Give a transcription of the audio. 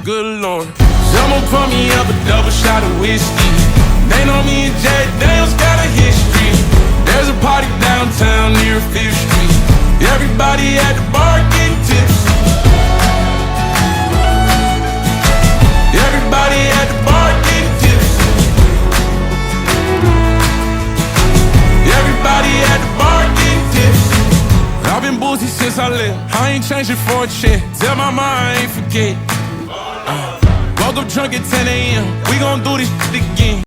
good Lord. Someone pour me up a double shot of whiskey. They know me and Jack Daniels got a history. There's a party downtown near 5th Street. Everybody at the bar getting tipsy. Everybody at the bar getting tipsy. Everybody at the bar getting tipsy. I've been boozy since I left. I ain't changing for a check. Tell my mom I ain't forget. Woke up drunk at 10 a.m. We gon' do this shit again.